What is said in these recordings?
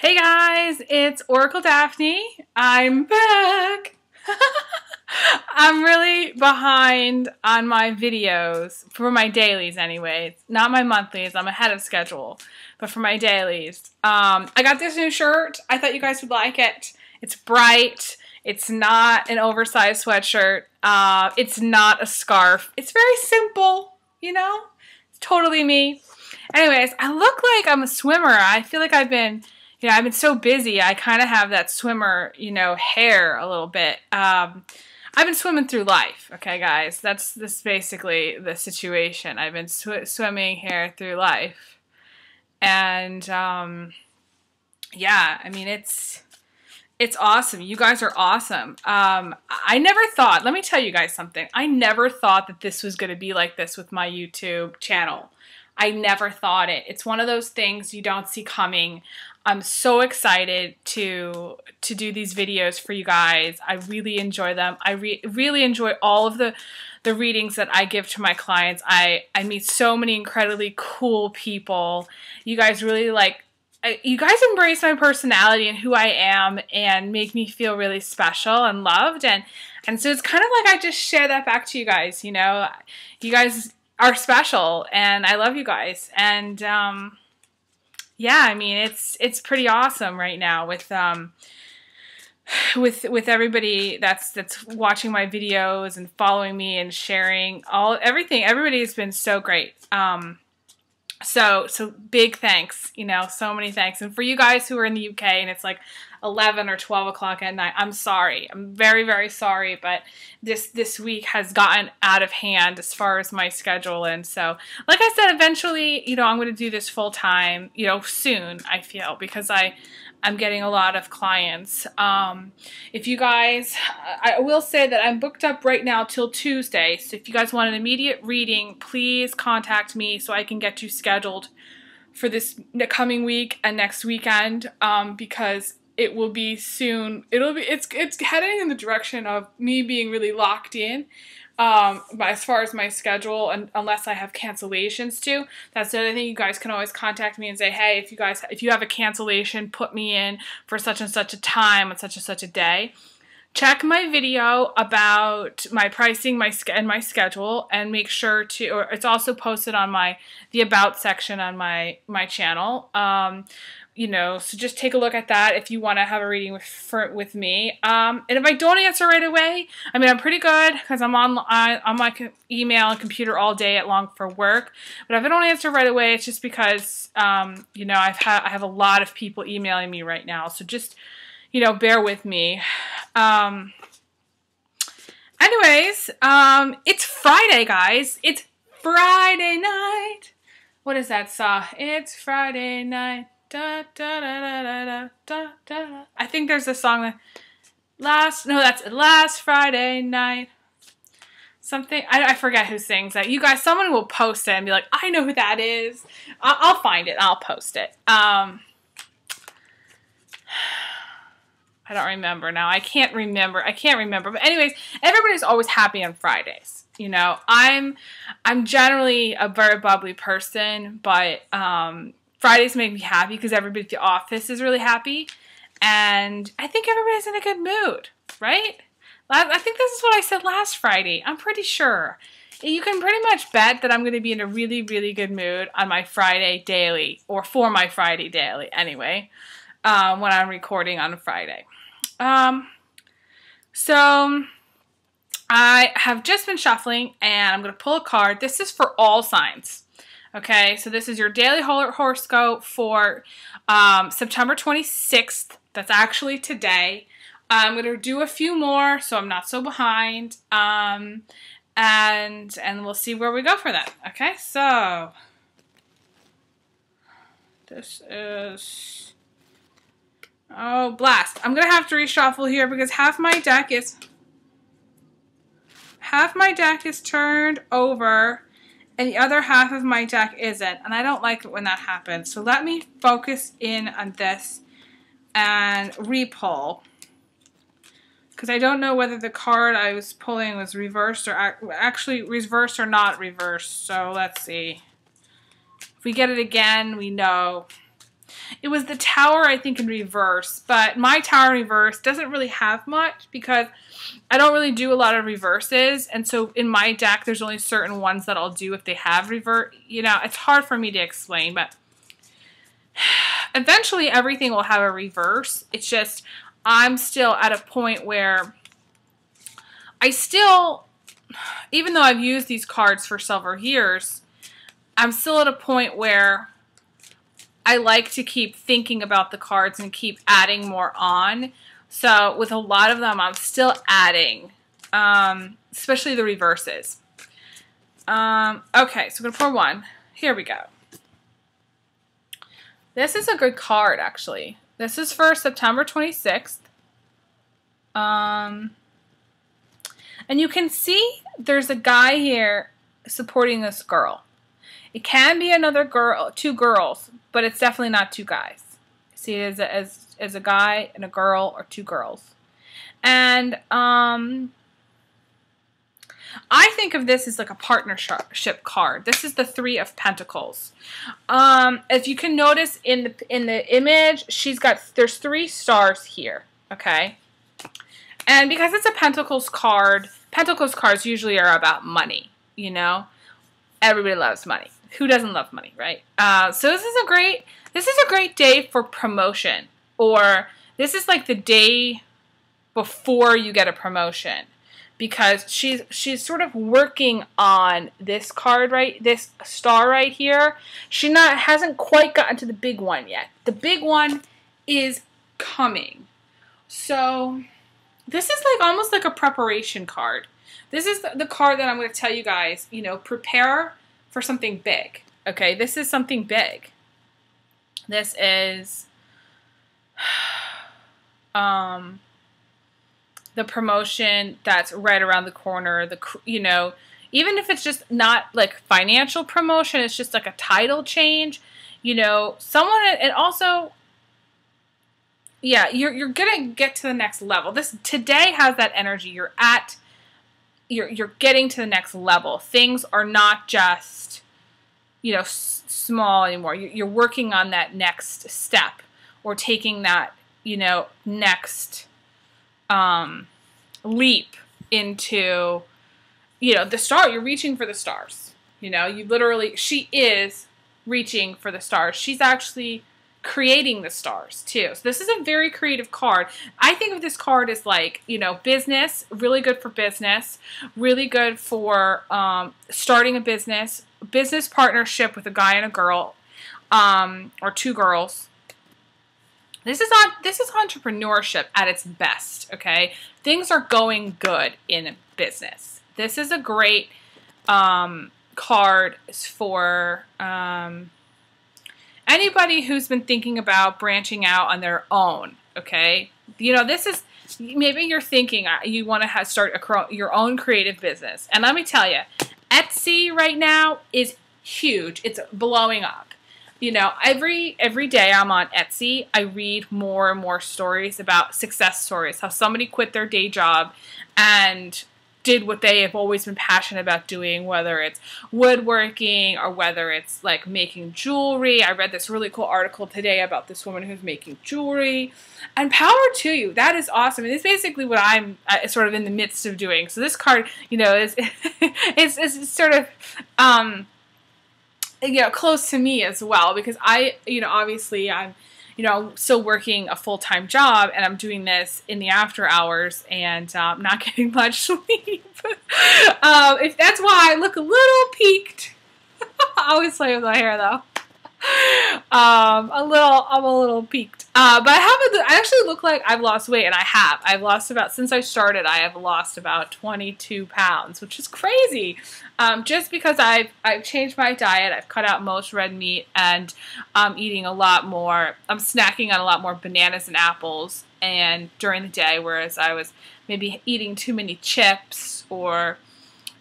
Hey guys, it's Oracle Daphne. I'm back. I'm really behind on my videos, for my dailies anyway. Not my monthlies, I'm ahead of schedule. But for my dailies. I got this new shirt. I thought you guys would like it. It's bright. It's not an oversized sweatshirt. It's not a scarf. It's very simple, you know? It's totally me. Anyways, I look like I'm a swimmer. I feel like I've been so busy. I kind of have that swimmer, hair a little bit. I've been swimming through life, okay, guys? That's basically the situation. I've been swimming here through life. And, yeah, I mean, it's awesome. You guys are awesome. I never thought, let me tell you guys something. I never thought that this was going to be like this with my YouTube channel. I never thought it. It's one of those things you don't see coming. I'm so excited to do these videos for you guys. I really enjoy them. I really enjoy all of the readings that I give to my clients. I meet so many incredibly cool people. You guys really you guys embrace my personality and who I am and make me feel really special and loved. And so it's kind of like I just share that back to you guys, You guys are special and I love you guys. And yeah, I mean it's pretty awesome right now with everybody that's watching my videos and following me and sharing everything. Everybody's been so great. So big thanks, so many thanks. And for you guys who are in the UK and it's like 11 or 12 o'clock at night, I'm sorry. I'm very, very sorry, but this week has gotten out of hand as far as my schedule. And so, like I said, eventually, I'm going to do this full time, soon, I feel, because I'm getting a lot of clients. If you guys, I will say that I'm booked up right now till Tuesday. So if you guys want an immediate reading, please contact me so I can get you scheduled for this coming week and next weekend. Because it will be soon. It's heading in the direction of me being really locked in. But as far as my schedule, and unless I have cancellations too, that's the other thing. You guys can always contact me and say, hey, if you have a cancellation, put me in for such and such a time on such and such a day. Check my video about my pricing, and my schedule, and make sure to, or it's also posted on the about section on my channel. So just take a look at that if you want to have a reading with me. And if I don't answer right away, I mean, I'm pretty good because I'm on my email and computer all day long for work. But if I don't answer right away, it's just because, I have a lot of people emailing me right now. So just, bear with me. Anyways, it's Friday, guys. It's Friday night. What is that song? It's Friday night. Da, da, da, da, da, da, da. I think there's a song that that's last Friday night. Something, I forget who sings that. You guys, someone will post it and be like, I know who that is. I'll find it. I'll post it. I don't remember now. I can't remember. But anyways, everybody's always happy on Fridays. I'm generally a very bubbly person, but Fridays make me happy because everybody at the office is really happy. And I think everybody's in a good mood, right? I think this is what I said last Friday. I'm pretty sure. You can pretty much bet that I'm going to be in a really, really good mood on my Friday daily, or for my Friday daily anyway, when I'm recording on a Friday. So I have just been shuffling and I'm going to pull a card. This is for all signs. Okay, so this is your daily horoscope for September 26th. That's actually today. I'm going to do a few more so I'm not so behind. And we'll see where we go for that. Okay, so this is... Oh, blast. I'm going to have to reshuffle here because half my deck is turned over. And the other half of my deck isn't. And I don't like it when that happens. So let me focus in on this and re-pull. Because I don't know whether the card I was pulling was reversed or actually reversed or not reversed. So let's see. If we get it again, we know. It was the Tower, I think, in reverse. But my Tower in reverse doesn't really have much because I don't really do a lot of reverses. And so in my deck, there's only certain ones that I'll do if they have revert. You know, it's hard for me to explain, but eventually everything will have a reverse. It's just I'm still at a point where I still, even though I've used these cards for several years, I'm still at a point where I like to keep thinking about the cards and keep adding more on. So with a lot of them, I'm still adding, especially the reverses. Okay, so I'm going to pour one. Here we go. This is a good card, actually. This is for September 26th. And you can see there's a guy here supporting this girl. It can be another girl, two girls, but it's definitely not two guys. See it as a guy and a girl or two girls. And I think of this as like a partnership card. This is the Three of Pentacles. If you can notice in the image, there's 3 stars here, okay? And because it's a Pentacles card usually are about money, you know? Everybody loves money. Who doesn't love money, right? So this is a great day for promotion, or this is like the day before you get a promotion, because she's sort of working on this card, right? This star right here. She hasn't quite gotten to the big one yet. The big one is coming. So this is like almost like a preparation card. This is the card that I'm going to tell you guys, you know, prepare for something big. Okay, this is something big. This is the promotion that's right around the corner. You know, even if it's just not like financial promotion, it's just like a title change. You know, someone, and also, yeah, you're gonna get to the next level. This today has that energy. You're getting to the next level. Things are not just, you know, small anymore. You're working on that next step, or taking that, you know, next leap into, you know, the star. You're reaching for the stars. You know, she is reaching for the stars. She's actually creating the stars too. So this is a very creative card. I think of this card as like, you know, business, really good for business, really good for starting a business partnership with a guy and a girl, or two girls. This is entrepreneurship at its best, okay? Things are going good in business. This is a great card for anybody who's been thinking about branching out on their own, okay? You know, this is, maybe you're thinking you want to start your own creative business. And let me tell you, Etsy right now is huge. It's blowing up. You know, every day I'm on Etsy, I read more and more stories about success stories, how somebody quit their day job and did what they have always been passionate about doing, whether it's woodworking or whether it's like making jewelry. I read this really cool article today about this woman who's making jewelry, and power to you. That is awesome. And it's basically what I'm sort of in the midst of doing. So this card, you know, is sort of, you know, close to me as well, because you know, obviously I'm, you know, still working a full-time job, and I'm doing this in the after hours, and not getting much sleep. If that's why I look a little peaked. I always play with my hair though. I'm a little peaked. But I actually look like I've lost weight, and I've lost since I started, I have lost about 22 pounds, which is crazy. Just because I've changed my diet, I've cut out most red meat, and I'm eating a lot more, I'm snacking on a lot more bananas and apples and during the day, whereas I was maybe eating too many chips, or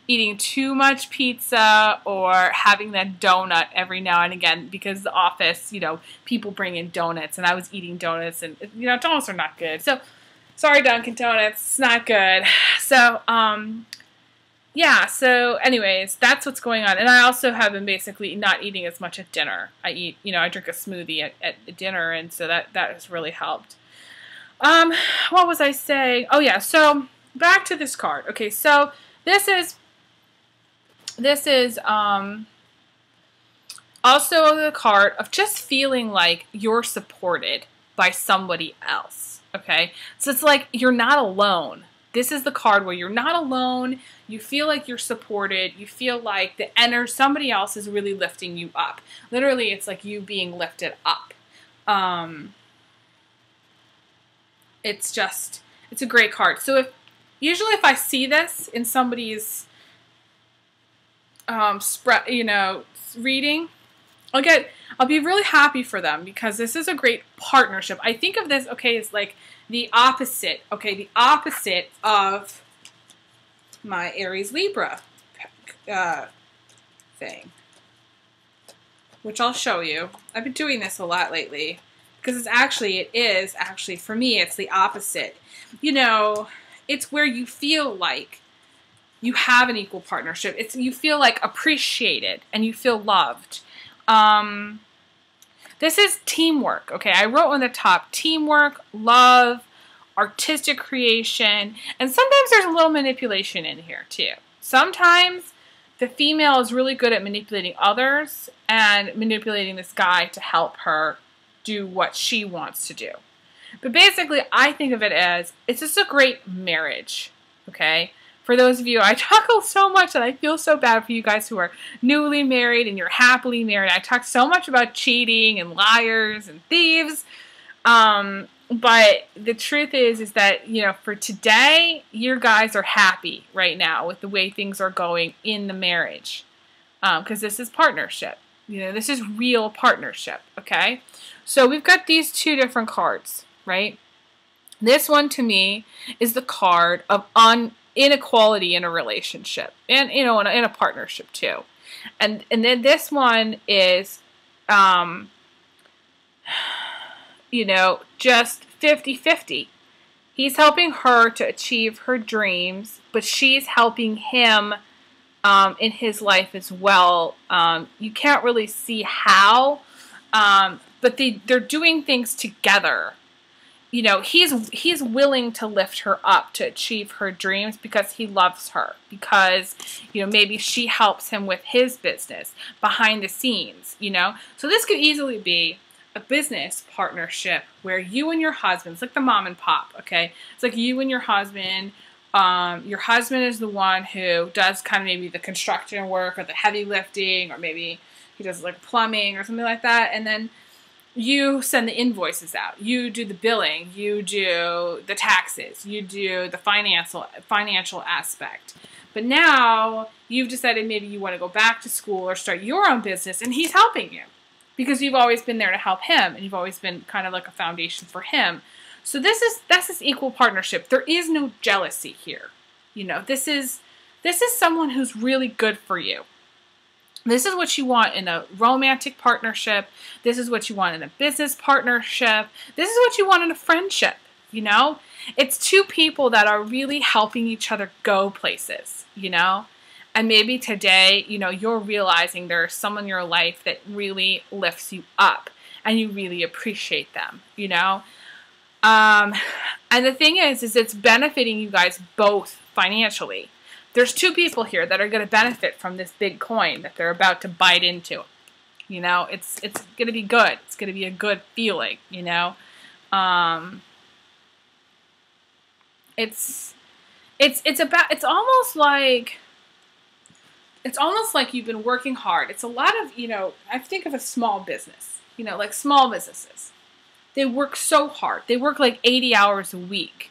eating too much pizza, or having that donut every now and again, because the office, you know, people bring in donuts, and I was eating donuts, and, you know, donuts are not good. So, sorry, Dunkin' Donuts, it's not good. So, yeah, so anyways, that's what's going on. And I also have been basically not eating as much at dinner. I eat, I drink a smoothie at dinner, and so that has really helped. Um, what was I saying? Oh yeah, so back to this card. Okay, so this is also the card of just feeling like you're supported by somebody else. Okay, so it's like you're not alone. This is the card where you're not alone. You feel like you're supported. You feel like somebody else is really lifting you up. Literally, it's like you being lifted up. It's a great card. So usually if I see this in somebody's reading, I'll be really happy for them because this is a great partnership. I think of this, okay, as like the opposite, the opposite of my Aries Libra thing, which I'll show you. I've been doing this a lot lately because it is actually for me, it's the opposite. It's where you feel like you have an equal partnership. You feel like appreciated and you feel loved. This is teamwork, okay? I wrote on the top, teamwork, love, artistic creation, and sometimes there's a little manipulation in here too. Sometimes the female is really good at manipulating others and manipulating this guy to help her do what she wants to do. But basically, I think of it as, it's just a great marriage, okay? For those of you, I talk so much and I feel so bad for you guys who are newly married and you're happily married. I talk so much about cheating and liars and thieves. But the truth is that, for today, your guys are happy right now with the way things are going in the marriage. Because this is partnership. This is real partnership, okay? So we've got these two different cards, right? This one, to me, is the card of inequality in a relationship. And, in a partnership, too. And then this one is, just 50-50. He's helping her to achieve her dreams, but she's helping him in his life as well. You can't really see how, but they're doing things together. He's willing to lift her up to achieve her dreams because he loves her. Because, maybe she helps him with his business behind the scenes, So this could easily be a business partnership where you and your husband, it's like the mom and pop, okay? It's like you and your husband is the one who does kind of maybe the construction work or the heavy lifting, or maybe he does like plumbing or something like that, and then you send the invoices out, you do the billing, you do the taxes, you do the financial aspect. But now you've decided maybe you want to go back to school or start your own business, and he's helping you. Because you've always been there to help him, and you've always been kind of like a foundation for him. So that's this equal partnership. There is no jealousy here. This is someone who's really good for you. This is what you want in a romantic partnership. This is what you want in a business partnership. This is what you want in a friendship. It's two people that are really helping each other go places. And maybe today, you're realizing there's someone in your life that really lifts you up and you really appreciate them, And the thing is it's benefiting you guys both financially. There's two people here that are going to benefit from this big coin that they're about to bite into. It's going to be good. It's going to be a good feeling, It's almost like you've been working hard. It's a lot of, I think of a small business, like small businesses. They work so hard. They work like 80 hours a week,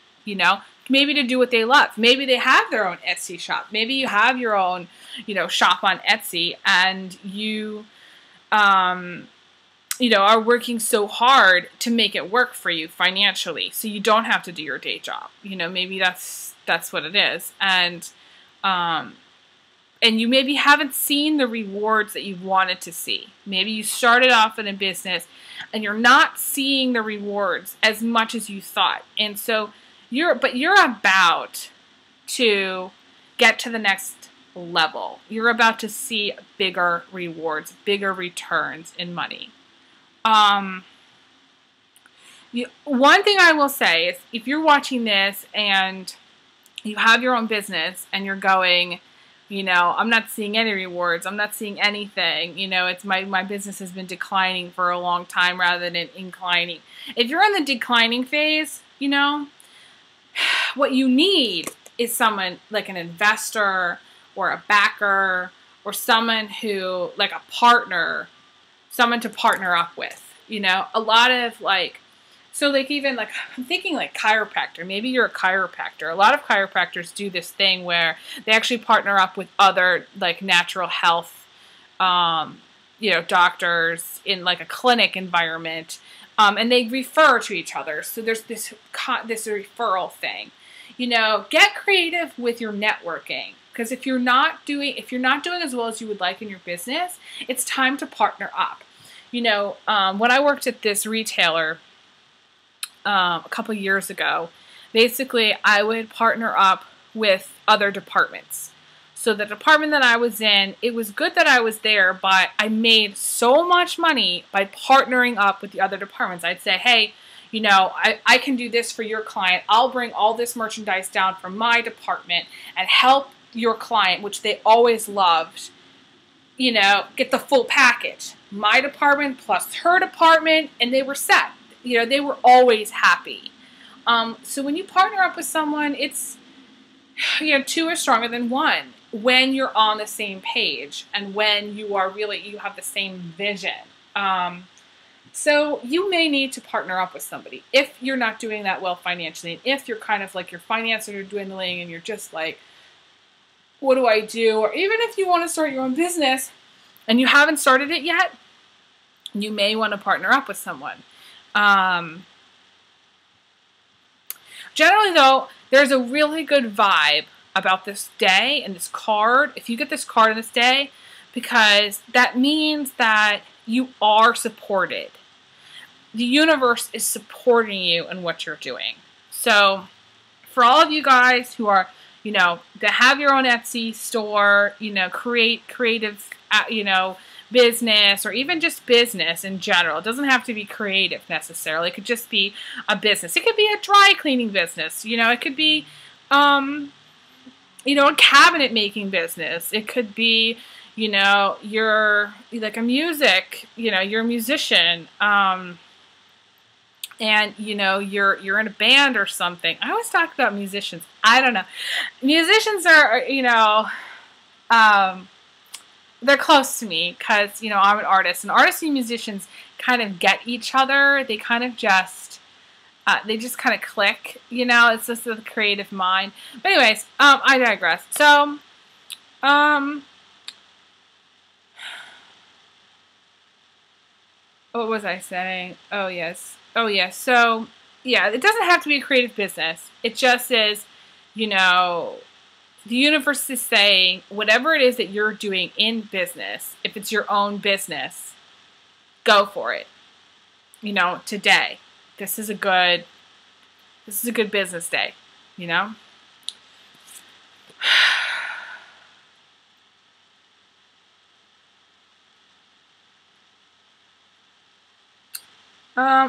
maybe to do what they love. Maybe they have their own Etsy shop. Maybe you have your own, shop on Etsy, and you, are working so hard to make it work for you financially. So you don't have to do your day job. Maybe that's what it is. And you maybe haven't seen the rewards that you wanted to see. Maybe you started off in a business and you're not seeing the rewards as much as you thought. And so you're about to get to the next level. You're about to see bigger rewards, bigger returns in money. One thing I will say is if you're watching this and you have your own business and you're going, you know, I'm not seeing any rewards, I'm not seeing anything, you know, it's my business has been declining for a long time rather than inclining. If you're in the declining phase, you know, what you need is someone like an investor or a backer or someone who, like a partner, someone to partner up with, you know, a lot of like, so like even like, I'm thinking like chiropractor, maybe you're a chiropractor. A lot of chiropractors do this thing where they actually partner up with other like natural health, you know, doctors in like a clinic environment, and they refer to each other. So there's this referral thing, you know, get creative with your networking. Because if you're not doing as well as you would like in your business, it's time to partner up. You know, when I worked at this retailer a couple years ago, basically I would partner up with other departments. So the department that I was in, it was good that I was there, but I made so much money by partnering up with the other departments. I'd say, hey, you know, I can do this for your client. I'll bring all this merchandise down from my department and help your client, which they always loved, you know, get the full package. My department plus her department, and they were set. You know, they were always happy. So when you partner up with someone, it's, you know, two is stronger than one when you're on the same page and when you are really, you have the same vision. So you may need to partner up with somebody if you're not doing that well financially, and if you're kind of like your finances are dwindling and you're just like, what do I do? Or even if you want to start your own business and you haven't started it yet, you may want to partner up with someone. Generally though, there's a really good vibe about this day and this card. If you get this card on this day, because that means that you are supported. The universe is supporting you in what you're doing. So for all of you guys who are, you know, that have your own Etsy store, you know, creative, you know, business, or even just business in general. It doesn't have to be creative necessarily. It could just be a business. It could be a dry cleaning business. You know, it could be, you know, a cabinet making business. It could be, you know, you're like a music, you know, you're a musician, and you know, you're in a band or something. I always talk about musicians. I don't know. Musicians are, you know, they're close to me because, you know, I'm an artist, and artists and musicians kind of get each other. They kind of just, they just kind of click, you know, it's just the creative mind. But anyways, I digress. So, what was I saying? Oh, yes. Oh, yes. So, yeah, it doesn't have to be a creative business. It just is, you know, the universe is saying whatever it is that you're doing in business, if it's your own business, go for it. You know, today, this is a good business day, you know?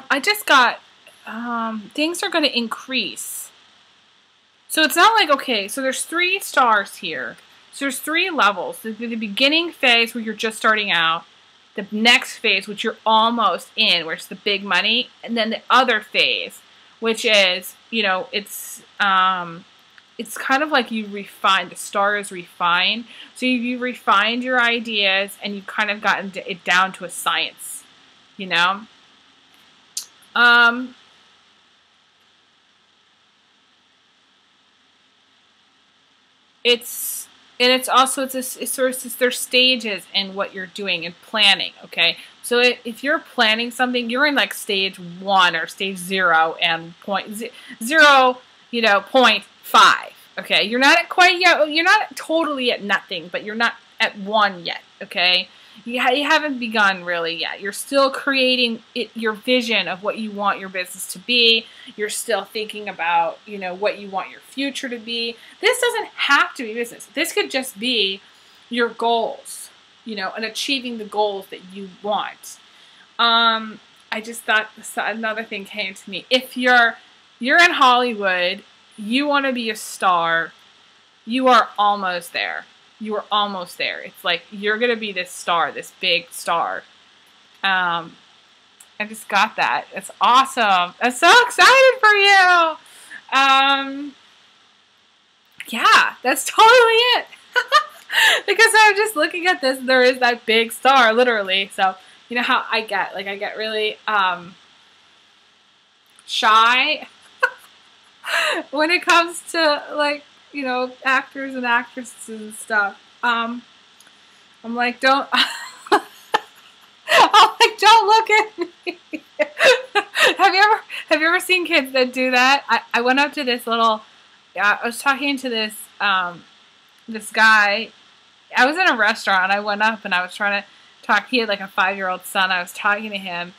I just got, things are going to increase. So it's not like, okay, so there's 3 stars here. So there's 3 levels. The beginning phase where you're just starting out, the next phase which you're almost in, where it's the big money, and then the other phase, which is, you know, it's kind of like you refine, the star is refined. So you refined your ideas and you've kind of gotten it down to a science, you know? It's there's stages in what you're doing and planning, okay? So if you're planning something, you're in like stage 1 or stage 0 and .0, you know, 0.5, okay? You're not at quite yet, you're not totally at nothing, but you're not at 1 yet, okay? You haven't begun really yet. You're still creating your vision of what you want your business to be. You're still thinking about, you know, what you want your future to be. This doesn't have to be business. This could just be your goals, you know, and achieving the goals that you want. I just thought another thing came to me. If you're in Hollywood, you want to be a star, you are almost there. You are almost there. It's like you're going to be this star, this big star. I just got that. It's awesome. I'm so excited for you. Yeah, that's totally it. Because I'm just looking at this, there is that big star, literally. So, you know how I get, like, I get really shy when it comes to, like, you know, actors and actresses and stuff. I'm like, don't, I'm like, don't look at me. Have you ever seen kids that do that? I went up to this little, I was talking to this, this guy. I was in a restaurant and I went up and I was trying to talk. He had like a 5-year-old son. I was talking to him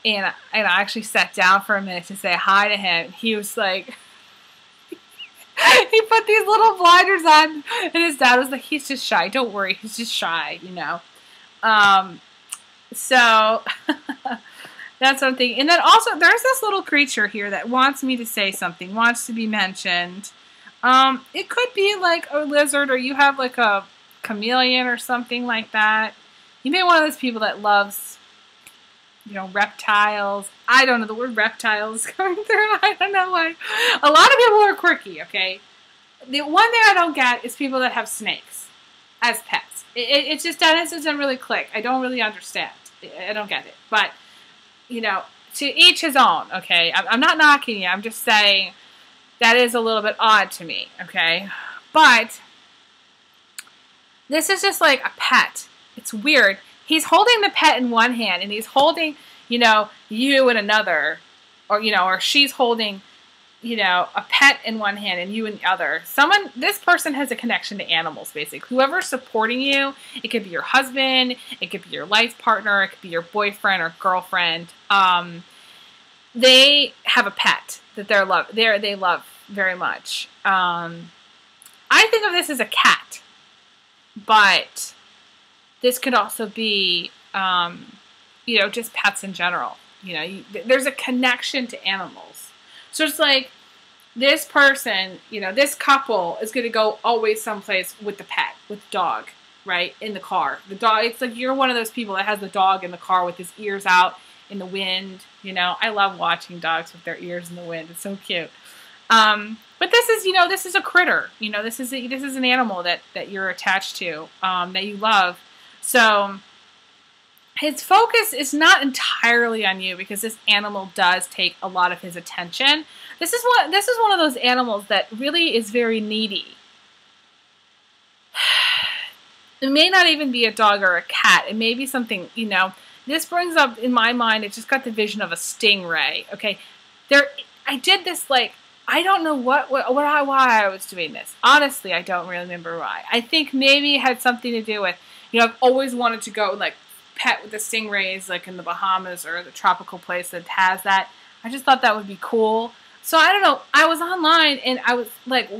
and I actually sat down for a minute to say hi to him. He was like, he put these little blinders on and his dad was like, he's just shy. Don't worry. He's just shy, you know. So that's what I'm thinking. And then also there's this little creature here that wants me to say something, wants to be mentioned. It could be like a lizard, or you have like a chameleon or something like that. You may be one of those people that loves, you know, reptiles. I don't know, the word reptiles coming through. I don't know why. A lot of people are quirky, okay? The one thing I don't get is people that have snakes as pets. It just doesn't really click. I don't really understand. I don't get it. But, you know, to each his own, okay? I'm not knocking you. I'm just saying that is a little bit odd to me, okay? But this is just like a pet. It's weird. He's holding the pet in one hand, and he's holding, you know, you in another. Or, you know, or she's holding, you know, a pet in one hand and you in the other. This person has a connection to animals, basically. Whoever's supporting you, it could be your husband, it could be your life partner, it could be your boyfriend or girlfriend. They have a pet that they love very much. I think of this as a cat, but this could also be, you know, just pets in general. You know, there's a connection to animals. So it's like this person, you know, this couple is going to go always someplace with the pet, with the dog, right, in the car. The dog, it's like you're one of those people that has the dog in the car with his ears out in the wind. You know, I love watching dogs with their ears in the wind. It's so cute. But this is, you know, this is a critter. You know, this is an animal that you're attached to, that you love. So his focus is not entirely on you because this animal does take a lot of his attention. This is one of those animals that really is very needy. It may not even be a dog or a cat. It may be something, you know. This brings up in my mind, it just got the vision of a stingray. Okay, I did this, like, I don't know why I was doing this. Honestly, I don't really remember why. I think maybe it had something to do with, you know, I've always wanted to go, like, pet with the stingrays, like in the Bahamas or the tropical place that has that. I just thought that would be cool. So I don't know. I was online and I was like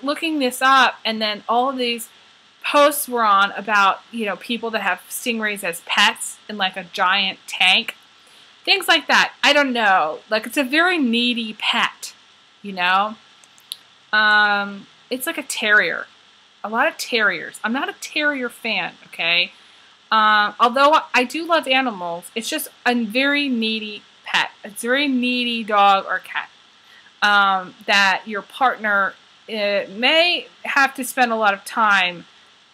looking this up, and then all of these posts were on about, you know, people that have stingrays as pets in like a giant tank, things like that. I don't know. Like, it's a very needy pet, you know. It's like a terrier. A lot of terriers. I'm not a terrier fan, okay? Although I do love animals, it's just a very needy pet. It's a very needy dog or cat that your partner may have to spend a lot of time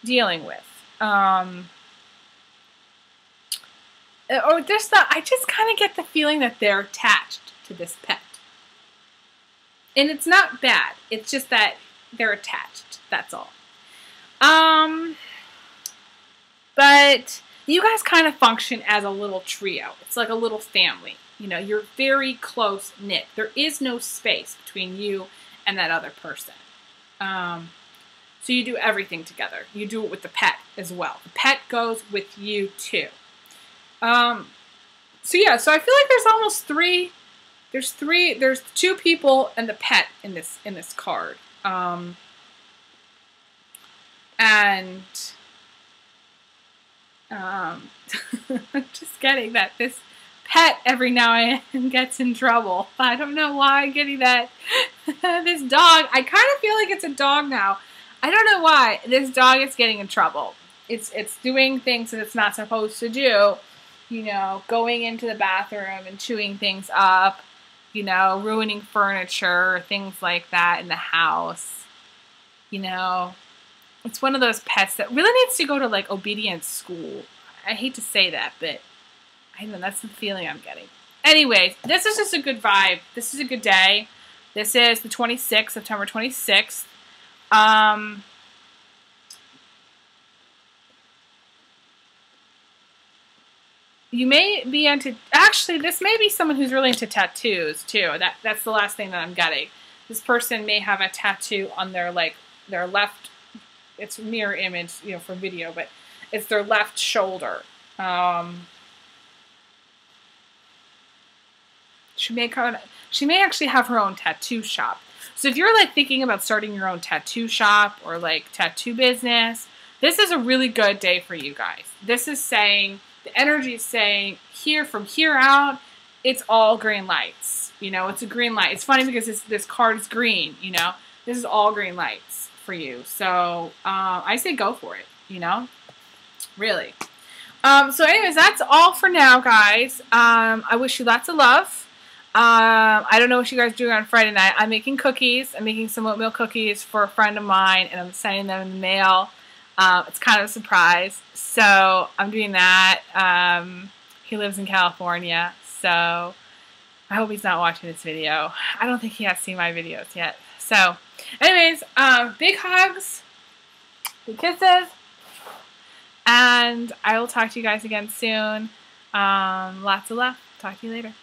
dealing with. Or I just kind of get the feeling that they're attached to this pet. And it's not bad. It's just that they're attached. That's all. But you guys kind of function as a little trio. It's like a little family. You know, you're very close-knit. There is no space between you and that other person. So you do everything together. You do it with the pet as well. The pet goes with you too. So yeah, so I feel like there's almost there's two people and the pet in this card. And I'm just getting that this pet every now and then gets in trouble. I don't know why I'm getting that. This dog, I kind of feel like it's a dog now. I don't know why. This dog is getting in trouble. It's doing things that it's not supposed to do. You know, going into the bathroom and chewing things up. You know, ruining furniture, things like that in the house. You know, it's one of those pets that really needs to go to, like, obedience school. I hate to say that, but I know that's the feeling I'm getting. Anyways, this is just a good vibe. This is a good day. This is the 26th, September 26th. You may be into, actually, this may be someone who's really into tattoos, too. That's the last thing that I'm getting. This person may have a tattoo on their, like, their left, it's mirror image, you know, for video, but it's their left shoulder. She may actually have her own tattoo shop. So if you're, like, thinking about starting your own tattoo shop or, like, tattoo business, this is a really good day for you guys. This is saying, the energy is saying, from here out, it's all green lights. You know, it's a green light. It's funny because this card is green, you know. This is all green lights for you. So I say go for it, you know. Really. So anyways, that's all for now, guys. I wish you lots of love. I don't know what you guys are doing on Friday night. I'm making cookies. I'm making some oatmeal cookies for a friend of mine, and I'm sending them in the mail. It's kind of a surprise. So I'm doing that. He lives in California, so I hope he's not watching this video. I don't think he has seen my videos yet. So anyways, big hugs, big kisses, and I will talk to you guys again soon. Lots of love. Talk to you later.